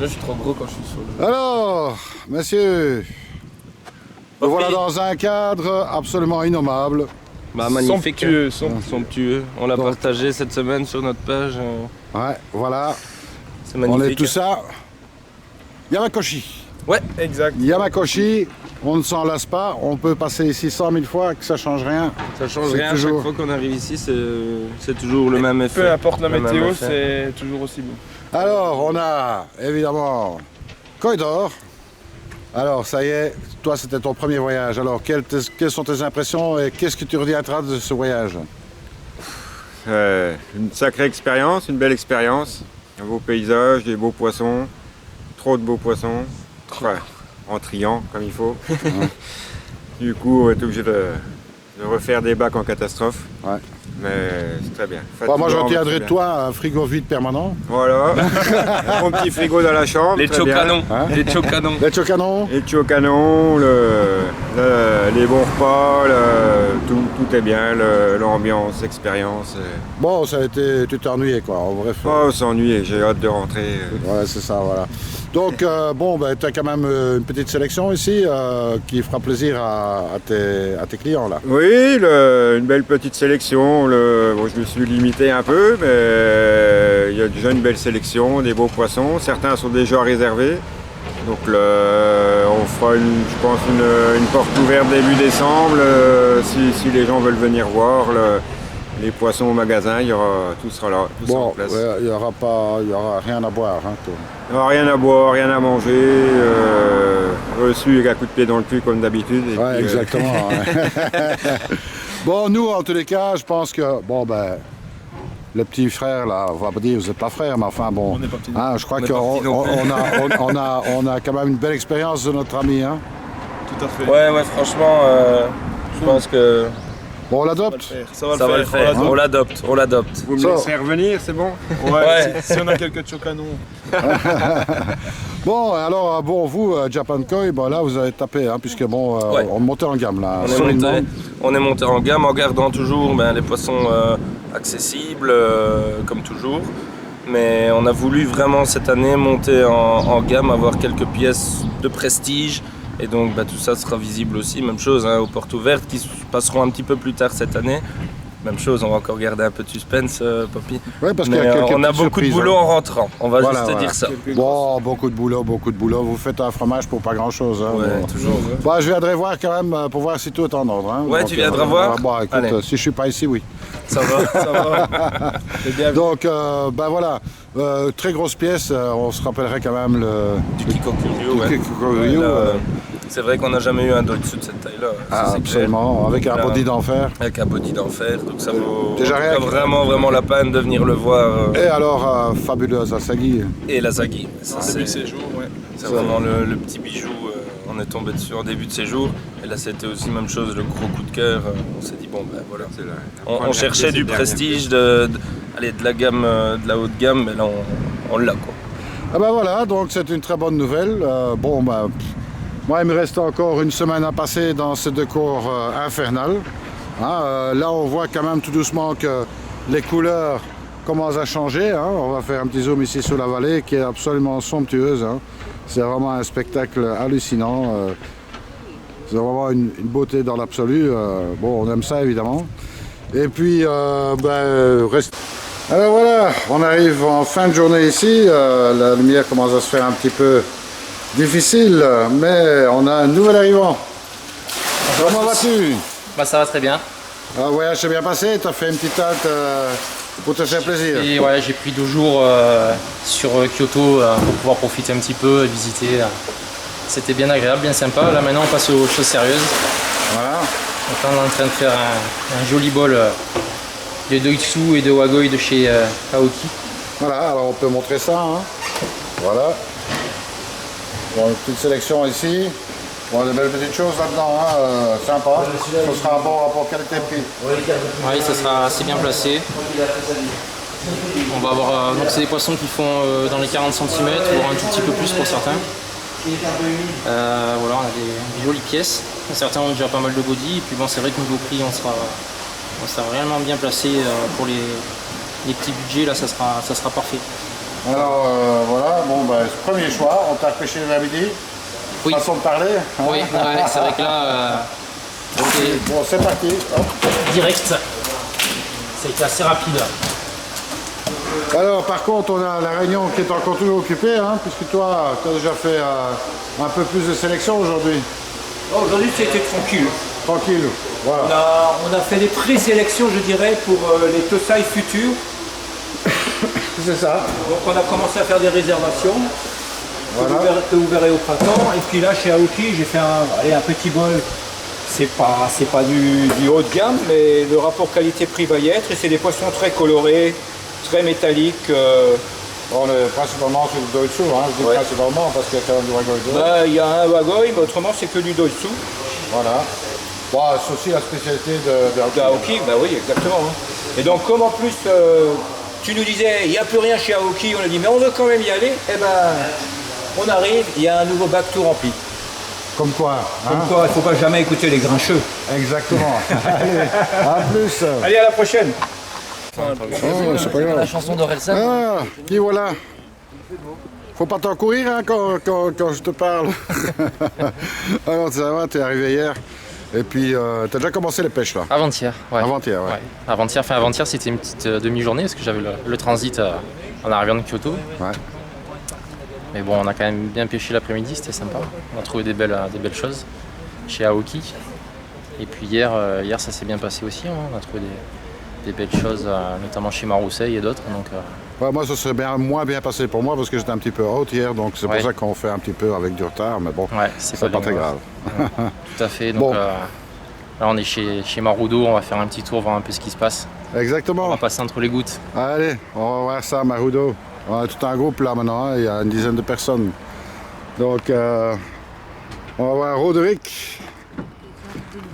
Là, je suis trop gros quand je suis sur le... Alors, messieurs, me voilà dans un cadre absolument innommable. Bah, magnifique. Somptueux, Somptueux. On l'a partagé cette semaine sur notre page. Ouais, voilà. C'est magnifique. On est tout ça. Yamakoshi. Ouais, exact. Yamakoshi, on ne s'en lasse pas. On peut passer ici 100 000 fois, que ça change rien. ça change C'est rien. toujours- Chaque fois qu'on arrive ici, c'est toujours le même effet. Peu importe la Le même météo, effet. c'est toujours aussi beau. Alors, on a évidemment Corridor. Alors, ça y est, toi, c'était ton premier voyage. Alors, quelles sont tes impressions et qu'est-ce que tu retiendras de ce voyage? Une sacrée expérience, une belle expérience. Un beau paysage, des beaux poissons, trop de beaux poissons, enfin, en triant comme il faut. Du coup, on est obligé de refaire des bacs en catastrophe. Ouais. Mais c'est très bien. Bon, moi, je Fatigant, mais retiendrai c'est de bien. toi un frigo vide permanent. Voilà, mon petit frigo dans la chambre. Les très bien. chocanons. Hein Les chocanons. Les chocanon. Les tuyaux canon, les bons repas, tout est bien, l'ambiance, l'expérience. Bon, ça a été, tu t'es ennuyé, quoi. En bref. Oh, s'ennuyer, j'ai hâte de rentrer. Ouais, c'est ça, voilà. Donc, bon, ben, tu as quand même une petite sélection ici qui fera plaisir à tes clients, là. Oui, une belle petite sélection. Bon, je me suis limité un peu, mais il y a déjà une belle sélection, des beaux poissons. Certains sont déjà réservés. Donc, on fera, je pense, une porte ouverte début décembre. Si les gens veulent venir voir les poissons au magasin, tout sera là, tout sera en Bon, place. ouais, il y aura rien à boire, hein, toi. Il n'y aura rien à boire, rien à manger. Reçu avec un coup de pied dans le cul comme d'habitude. et Ouais, puis, exactement. Ouais. Bon, nous, en tous les cas, je pense que, bon, ben, le petit frère, là, on va pas dire, vous n'êtes pas frère, mais enfin, bon, On n'est pas petits. hein, je crois On est pas qu'on petits non plus. on a quand même une belle expérience de notre ami, hein. Tout à fait. Ouais, franchement, je pense que Bon, on Ça va le l'adopte. faire. ça va le faire. On l'adopte. Vous me Ça. laissez revenir, c'est bon? Ouais. Si on a quelques chocanons. Bon, alors, bon, vous, Japan Koi, bon, là, vous avez tapé, hein, puisque, bon, Ouais. on montait en gamme, là. On est monté en gamme en gardant toujours les poissons accessibles, comme toujours. Mais on a voulu vraiment cette année monter en gamme, avoir quelques pièces de prestige. Et donc tout ça sera visible aussi, même chose aux portes ouvertes qui se passeront un petit peu plus tard cette année. Même chose, on va encore garder un peu de suspense, Poppy. Ouais, parce qu'il y Mais a quelques on a petites beaucoup de surprises, boulot hein. en rentrant, on va Voilà, juste te voilà. dire ça. Bon, beaucoup de boulot. Vous faites un fromage pour pas grand-chose, hein. Ouais, Bon. toujours. Bon, je viendrai voir quand même pour voir si tout est en ordre. Hein. Ouais, Donc, tu viendras voir. Bon, écoute, Allez. si je suis pas ici, oui. Ça va. C'est bien. Donc, ben voilà, très grosse pièce. On se rappellerait quand même Du Kikokuryu, ouais. Kikokuryu, Ouais, là, c'est vrai qu'on n'a jamais eu un Doitsu de cette taille-là. ça, c'est absolument, avec un Là, body d'enfer. clair. Avec un body d'enfer, donc ça vaut Déjà en tout rien cas que- vraiment la peine de venir le voir. Et alors, fabuleuse Asagi. Et la Zagi, ça Depuis c'est ces jours, ouais. vraiment le petit bijou. On est tombé dessus en début de séjour. Et là c'était aussi même chose, le gros coup de cœur. On s'est dit bon ben voilà. C'est la On première cherchait pièce, du c'est bien, prestige, de la gamme, de la haute gamme, mais là on l'a quoi. Ah ben voilà, donc c'est une très bonne nouvelle. Bon, ben, moi, il me reste encore une semaine à passer dans ce décor infernal. Hein, là, on voit quand même tout doucement que les couleurs commencent à changer. Hein. On va faire un petit zoom ici sur la vallée qui est absolument somptueuse. Hein. C'est vraiment un spectacle hallucinant. C'est vraiment une beauté dans l'absolu. Bon, on aime ça évidemment. Et puis, reste. Alors voilà, on arrive en fin de journée ici. La lumière commence à se faire un petit peu difficile, mais on a un nouvel arrivant. Comment vas-tu? Bah ça va très bien. Le voyage s'est bien passé, tu as fait une petite halte pour te faire plaisir. Et ouais, j'ai pris 2 jours sur Kyoto pour pouvoir profiter un petit peu et visiter. C'était bien agréable, bien sympa. Là maintenant on passe aux choses sérieuses. Voilà. Donc là, on est en train de faire un joli bol de Doitsu et de Wagoi de chez Aoki. Voilà, alors on peut montrer ça. Hein. Voilà. Bon, une petite sélection ici. Bon, des belles petites choses là-dedans, hein, sympa. Ce sera un bon rapport qualité-prix. Oui, ça sera assez bien placé. On va avoir, donc c'est des poissons qui font dans les 40 cm, voire un tout petit peu plus pour certains. Voilà, on a des jolies pièces. Certains ont déjà pas mal de body. Et puis bon, c'est vrai que niveau prix, on sera réellement bien placé pour les petits budgets. Là, ça sera parfait. Alors voilà, bon, bah, premier choix, on t'a repêché le midi. Oui. Façon de parler. Hein. Oui, ouais, c'est vrai que là, Bon, c'est parti. Hop. direct, ça a été assez rapide. Alors par contre, on a la réunion qui est encore toujours occupée, hein, puisque toi, tu as déjà fait un peu plus de sélection aujourd'hui. Aujourd'hui, c'était tranquille. Tranquille. Voilà. On a fait des présélections, je dirais, pour les Tosai futurs. C'est ça. Donc on a commencé à faire des réservations. Voilà. Que vous verrez au printemps. Et puis là, chez Aoki, j'ai fait un petit bol. C'est pas du haut de gamme, mais le rapport qualité-prix va y être. Et c'est des poissons très colorés, très métalliques. On est principalement sur le Doitsu, hein, je dis Ouais. principalement parce qu'il y a quand même du Wagoi dedans. Bah, il y a un wagoi, mais autrement, c'est que du doitsu. Voilà. Bon, c'est aussi la spécialité de Aoki. Aoki, bah oui, exactement. Hein. Et donc, comme en plus, tu nous disais, il n'y a plus rien chez Aoki, on a dit, mais on veut quand même y aller, et ben, on arrive, il y a un nouveau bac tout rempli. Comme quoi, hein. Comme quoi, il ne faut pas jamais écouter les grincheux. Exactement. Allez, à plus. Allez, à la prochaine. Oh, c'est pas grave. La chanson d'Orelsan. Ah, qui voilà. Faut pas t'en courir hein, quand je te parle. Alors ça va, t'es arrivé hier. Et puis t'as déjà commencé les pêches là. Avant-hier, ouais. Avant-hier, ouais. Avant-hier, c'était une petite demi-journée parce que j'avais le transit en arrivant de Kyoto. Ouais. Mais bon, on a quand même bien pêché l'après-midi, c'était sympa. On a trouvé des belles choses chez Aoki. Et puis hier, ça s'est bien passé aussi. Hein. On a trouvé des belles choses, notamment chez Marusei et d'autres. Donc, Ouais, moi ça serait moins bien passé pour moi parce que j'étais un petit peu out hier, donc c'est Ouais. pour ça qu'on fait un petit peu avec du retard, mais bon, ouais, c'est c'est pas bien très grave. Tout à fait. Donc, Bon. là, on est chez Marudo, on va faire un petit tour, voir un peu ce qui se passe. On Exactement. va passer entre les gouttes. Allez, on va voir ça, Marudo. On a tout un groupe là maintenant, hein, il y a une dizaine de personnes. Donc, on va voir Roderick.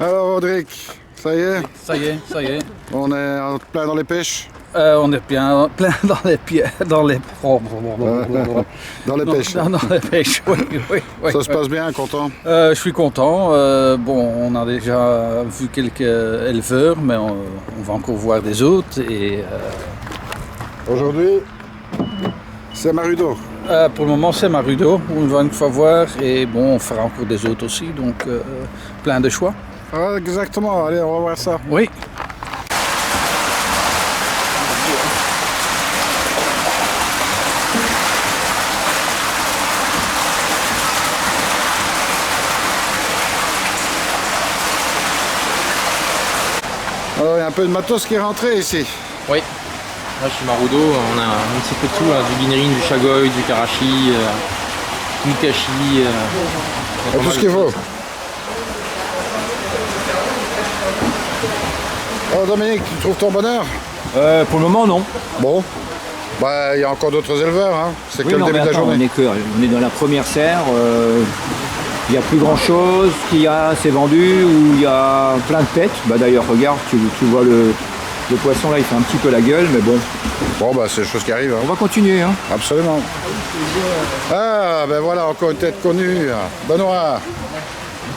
Alors, Roderick, ça y est, Ça y est. on est en plein dans les pêches. On est bien plein dans les pieds, dans les... Dans les pêches. Dans les pêches, oui. Ça se passe bien, content. Je suis content. Bon, on a déjà vu quelques éleveurs, mais on va encore voir des autres. Et Aujourd'hui, c'est Marudo. pour le moment, c'est Marudo. On va une fois voir. Et bon, on fera encore des autres aussi. Donc, plein de choix. Ah, exactement, allez, on va voir ça. Oui. Alors, il y a un peu de matos qui est rentré ici. Oui. Là, chez Marudo, on a un petit peu de tout, là, du binrin, du shagoi, du karashi, du kashi. Il y a tout ce qu'il faut. Alors, Dominique, tu trouves ton bonheur? Pour le moment, non. Bon. Bah, il y a encore d'autres éleveurs, hein. C'est que le début de la journée. on est dans la première serre. Il n'y a plus grand chose, c'est vendu, où il y a plein de têtes. Bah, d'ailleurs, regarde, tu vois le poisson là, il fait un petit peu la gueule, mais bon, Bon, bah, c'est des choses qui arrivent, hein. on va continuer. Hein. Absolument. Ah, ben voilà, encore une tête connue. Benoît,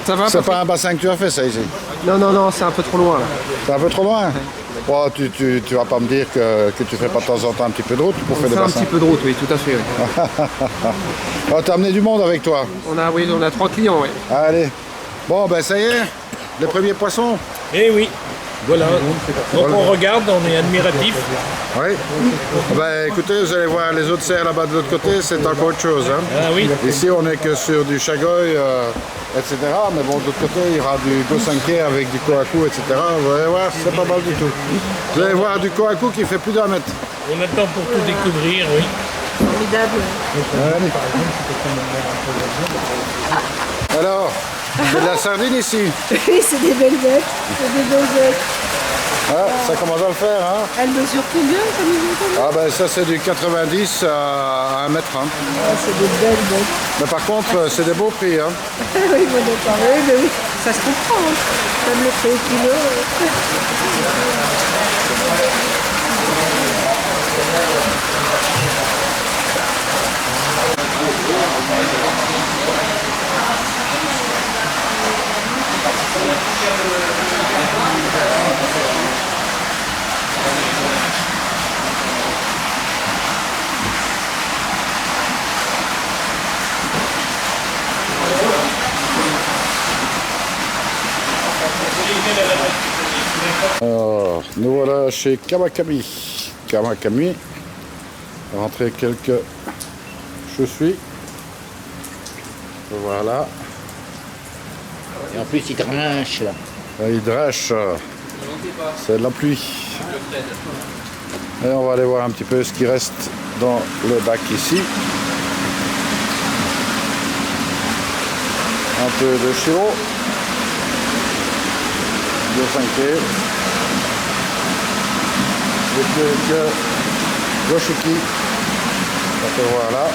Ça va? c'est pas un bassin que tu as fait, ça, ici? Non, c'est un peu trop loin là. C'est un peu trop loin? Oh, tu vas pas me dire que tu fais pas de temps en temps un petit peu de route pour faire On des fait un bassins? petit peu de route, oui, tout à fait. Oui. Oh, t'as amené du monde avec toi? On a 3 clients, oui. Allez. Bon, ben ça y est, les premiers poissons. Eh oui, voilà. Donc on regarde, on est admiratif. Oui. Ben écoutez, vous allez voir les autres serres là-bas de l'autre côté, c'est encore autre chose, hein. Ah oui. Ici, on n'est que sur du shagoi, etc. Mais bon, de l'autre côté, il y aura du gosanke avec du kohaku, etc. Vous allez voir, c'est pas mal du tout. Vous allez voir du kohaku qui fait plus d'1 mètre. On attend pour tout découvrir, oui. Formidable. Allez. Alors, c'est de la sardine ici. Oui, c'est des belles bêtes. C'est des belles bêtes. Ah, ça commence à le faire, hein. Elles mesurent combien, ça mesure combien? Ah ben ça c'est du 90 à 1 mètre. Hein. Ah, c'est des belles bêtes. Mais par contre, c'est des beaux prix. Hein. Oui, bon, d'accord. Oui, mais oui, ça se comprend. Hein. Comme le prix au kilo. Alors, nous voilà chez Kawakami. Kawakami. Rentrer quelques chaussures. Voilà. Et en plus, il drinche là. Il drache. C'est de la pluie. Et on va aller voir un petit peu ce qui reste dans le bac ici. Un peu de Shiro. De 5T. Et quelques Yoshiki. On peut voir là.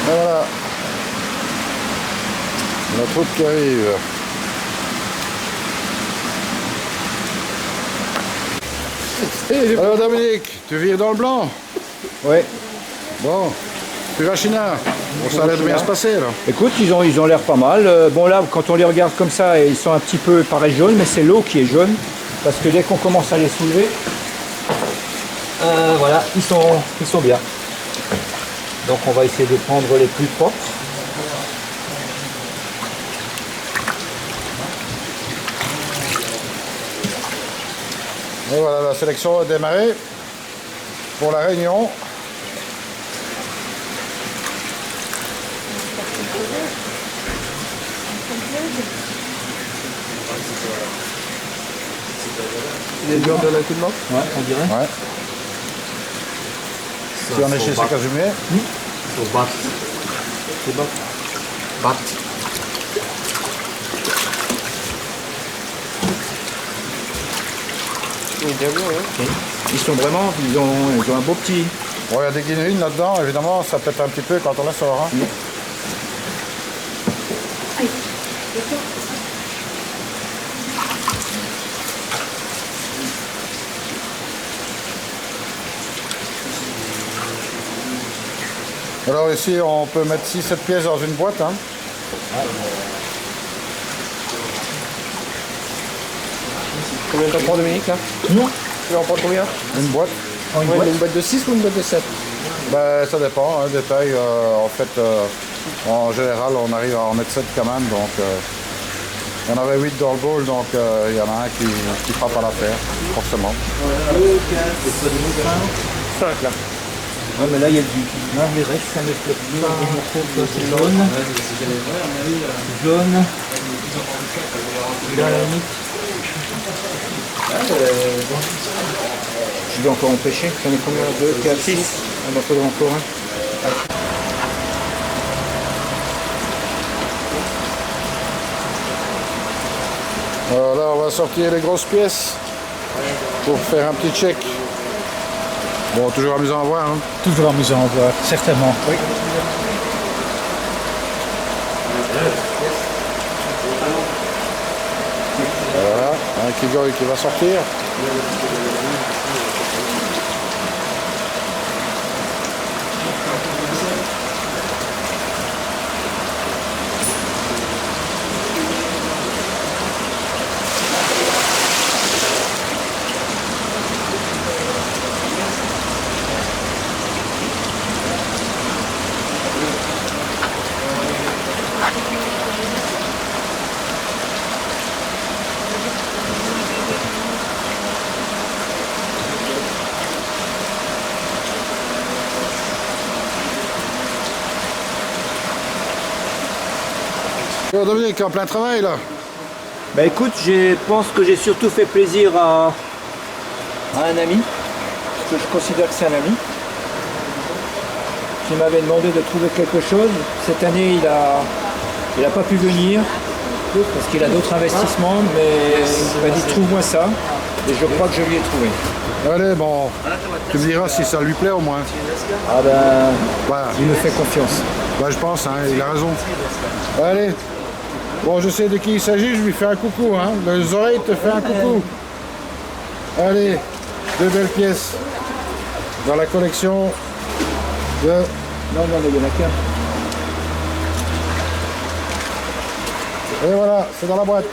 Et voilà. La troupe qui arrive. Alors Dominique, tu vires dans le blanc? Oui. Bon, tu vas China. Bon, ça a l'air de bien se passer là. Écoute, ils ont l'air pas mal. Bon là, quand on les regarde comme ça, ils sont un petit peu pareil jaunes, mais c'est l'eau qui est jaune. Parce que dès qu'on commence à les soulever, voilà, ils sont bien. Donc on va essayer de prendre les plus propres. Et voilà, la sélection a démarré pour la réunion. Il est dur de donner un coup de main? Ouais, on dirait. Ouais. Si on est chez Sakazumi. Au bat. C'est bon. Bat. Il est bien bien, hein. Ils sont vraiment, ils ont un beau petit. Bon, il y a des guinouilles là-dedans, évidemment, ça pète un petit peu quand on la sort. Hein. Alors ici, on peut mettre 6-7 pièces dans une boîte. Hein. Combien t'en prends, Dominique, là? Non. Tu vas en prendre combien? Une boîte. Une boîte de 6 ou une boîte de 7? Ben, ça dépend, hein, des tailles. En fait, en général, on arrive à en mettre 7 quand même. Donc, il y en avait 8 dans le bowl, donc il y en a un qui frappe à l'affaire, forcément. 5 là. Ouais, mais là il y a du. Là, les restes, ça me plaît pas. C'est jaune. Jaune. Là, à la limite. Je dois encore en pêcher. J'en ai combien? 2, 4, 6. Il en faudra encore un. Alors là, on va sortir les grosses pièces pour faire un petit check. Bon, toujours amusant à voir. Hein. Toujours amusant à voir, certainement. Oui. Voilà, un Kigoi qui va sortir. Bon, Dominique, en plein travail là. Bah écoute, je pense que j'ai surtout fait plaisir à un ami, parce que je considère que c'est un ami, qui m'avait demandé de trouver quelque chose. Cette année, il a pas pu venir, parce qu'il a d'autres investissements, mais il m'a dit trouve-moi ça, et je crois que je lui ai trouvé. Allez, bon, tu me diras si ça lui plaît au moins. Ah ben, Voilà. il me fait confiance. Bah, je pense, hein, il a raison. Allez. Bon, je sais de qui il s'agit, je lui fais un coucou. Hein. Les oreilles te fait un coucou. Allez, 2 belles pièces dans la collection de... Non, il y en a qu'un. Et voilà, c'est dans la boîte.